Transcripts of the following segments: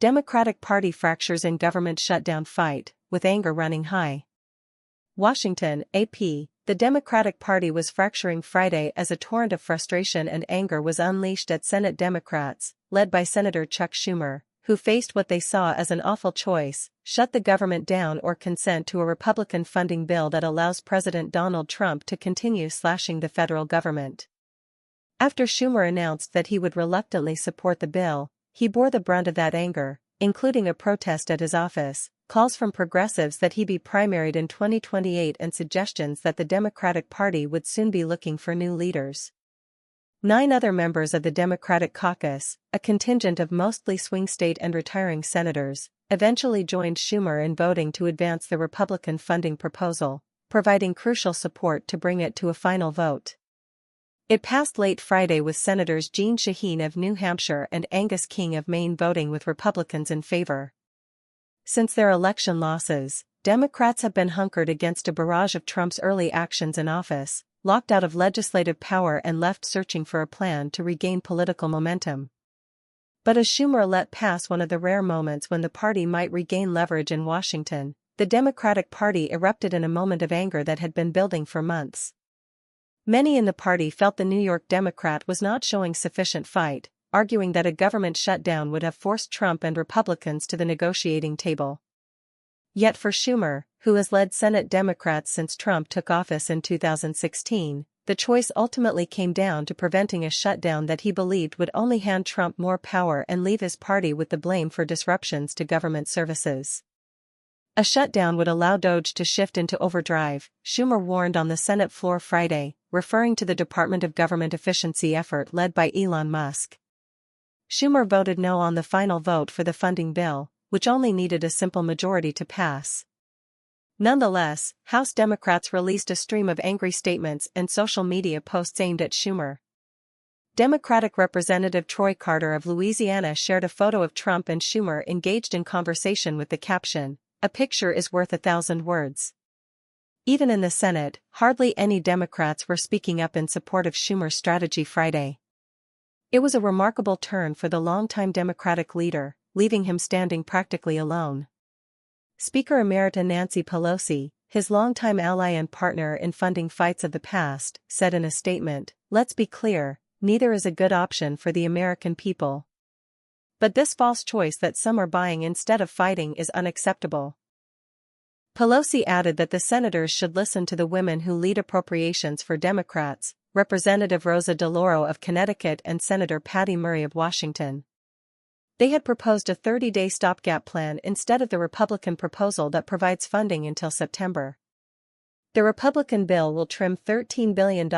Democratic Party fractures in government shutdown fight, with anger running high. Washington, AP. The Democratic Party was fracturing Friday as a torrent of frustration and anger was unleashed at Senate Democrats, led by Senator Chuck Schumer, who faced what they saw as an awful choice: shut the government down or consent to a Republican funding bill that allows President Donald Trump to continue slashing the federal government. After Schumer announced that he would reluctantly support the bill, he bore the brunt of that anger, including a protest at his office, calls from progressives that he be primaried in 2028 and suggestions that the Democratic Party would soon be looking for new leaders. 9 other members of the Democratic caucus, a contingent of mostly swing state and retiring senators, eventually joined Schumer in voting to advance the Republican funding proposal, providing crucial support to bring it to a final vote. It passed late Friday with Senators Jeanne Shaheen of New Hampshire and Angus King of Maine voting with Republicans in favor. Since their election losses, Democrats have been hunkered against a barrage of Trump's early actions in office, locked out of legislative power and left searching for a plan to regain political momentum. But as Schumer let pass one of the rare moments when the party might regain leverage in Washington, the Democratic Party erupted in a moment of anger that had been building for months. Many in the party felt the New York Democrat was not showing sufficient fight, arguing that a government shutdown would have forced Trump and Republicans to the negotiating table. Yet for Schumer, who has led Senate Democrats since Trump took office in 2016, the choice ultimately came down to preventing a shutdown that he believed would only hand Trump more power and leave his party with the blame for disruptions to government services. A shutdown would allow DOJ to shift into overdrive, Schumer warned on the Senate floor Friday, referring to the Department of Government Efficiency effort led by Elon Musk. Schumer voted no on the final vote for the funding bill, which only needed a simple majority to pass. Nonetheless, House Democrats released a stream of angry statements and social media posts aimed at Schumer. Democratic Representative Troy Carter of Louisiana shared a photo of Trump and Schumer engaged in conversation with the caption, "A picture is worth 1,000 words." Even in the Senate, hardly any Democrats were speaking up in support of Schumer's strategy Friday. It was a remarkable turn for the longtime Democratic leader, leaving him standing practically alone. Speaker Emerita Nancy Pelosi, his longtime ally and partner in funding fights of the past, said in a statement, "Let's be clear, neither is a good option for the American people. But this false choice that some are buying instead of fighting is unacceptable." Pelosi added that the senators should listen to the women who lead appropriations for Democrats, Representative Rosa DeLauro of Connecticut and Senator Patty Murray of Washington. They had proposed a 30-day stopgap plan instead of the Republican proposal that provides funding until September. The Republican bill will trim $13 billion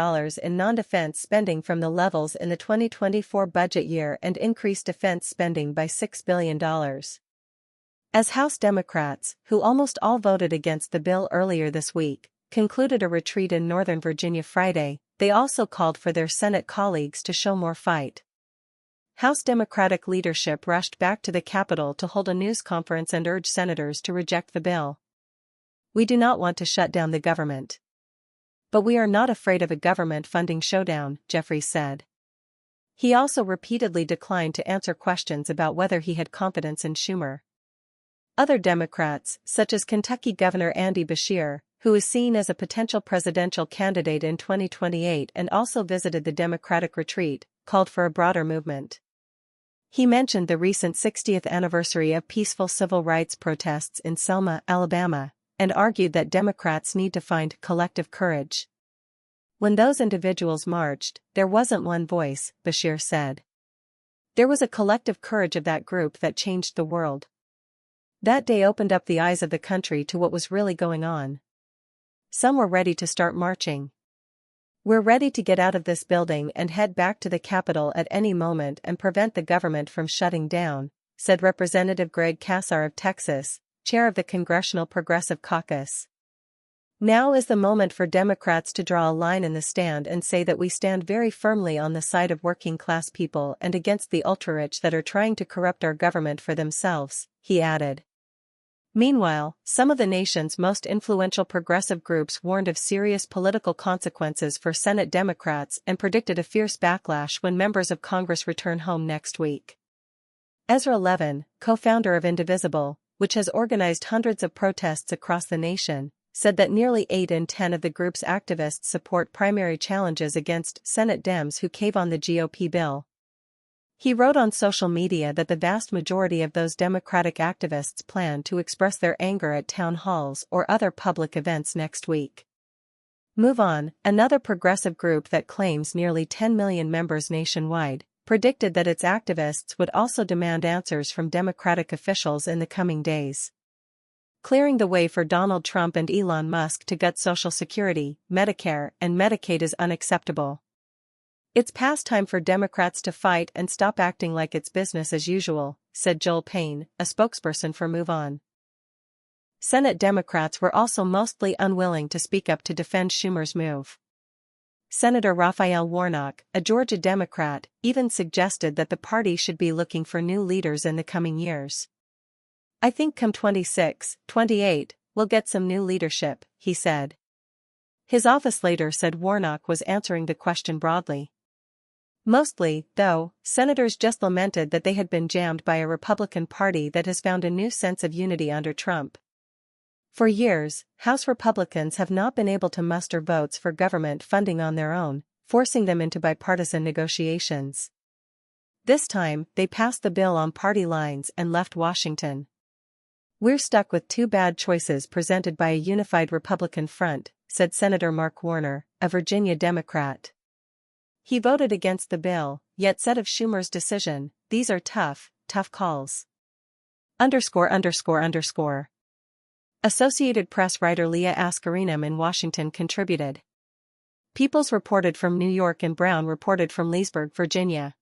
in non-defense spending from the levels in the 2024 budget year and increase defense spending by $6 billion. As House Democrats, who almost all voted against the bill earlier this week, concluded a retreat in Northern Virginia Friday, they also called for their Senate colleagues to show more fight. House Democratic leadership rushed back to the Capitol to hold a news conference and urge senators to reject the bill. "We do not want to shut down the government. But we are not afraid of a government funding showdown," Jeffries said. He also repeatedly declined to answer questions about whether he had confidence in Schumer. Other Democrats, such as Kentucky Governor Andy Beshear, who is seen as a potential presidential candidate in 2028 and also visited the Democratic retreat, called for a broader movement. He mentioned the recent 60th anniversary of peaceful civil rights protests in Selma, Alabama, and argued that Democrats need to find collective courage. "When those individuals marched, there wasn't one voice," Beshear said. "There was a collective courage of that group that changed the world. That day opened up the eyes of the country to what was really going on. Some were ready to start marching. We're ready to get out of this building and head back to the Capitol at any moment and prevent the government from shutting down," said Representative Greg Casar of Texas, chair of the Congressional Progressive Caucus. "Now is the moment for Democrats to draw a line in the sand and say that we stand very firmly on the side of working-class people and against the ultra-rich that are trying to corrupt our government for themselves," he added. Meanwhile, some of the nation's most influential progressive groups warned of serious political consequences for Senate Democrats and predicted a fierce backlash when members of Congress return home next week. Ezra Levin, co-founder of Indivisible, which has organized hundreds of protests across the nation, said that nearly 8 in 10 of the group's activists support primary challenges against Senate Dems who cave on the GOP bill. He wrote on social media that the vast majority of those Democratic activists plan to express their anger at town halls or other public events next week. Move On, another progressive group that claims nearly 10 million members nationwide, predicted that its activists would also demand answers from Democratic officials in the coming days. Clearing the way for Donald Trump and Elon Musk to gut Social Security, Medicare, and Medicaid is unacceptable. It's past time for Democrats to fight and stop acting like it's business as usual, said Joel Payne, a spokesperson for Move On. Senate Democrats were also mostly unwilling to speak up to defend Schumer's move. Senator Raphael Warnock, a Georgia Democrat, even suggested that the party should be looking for new leaders in the coming years. "I think come 26, 28, we'll get some new leadership," he said. His office later said Warnock was answering the question broadly. Mostly, though, senators just lamented that they had been jammed by a Republican Party that has found a new sense of unity under Trump. For years, House Republicans have not been able to muster votes for government funding on their own, forcing them into bipartisan negotiations. This time, they passed the bill on party lines and left Washington. "We're stuck with two bad choices presented by a unified Republican front," said Senator Mark Warner, a Virginia Democrat. He voted against the bill, yet said of Schumer's decision, "These are tough, tough calls." Associated Press writer Leah Askarinam in Washington contributed. Peoples reported from New York and Brown reported from Leesburg, Virginia.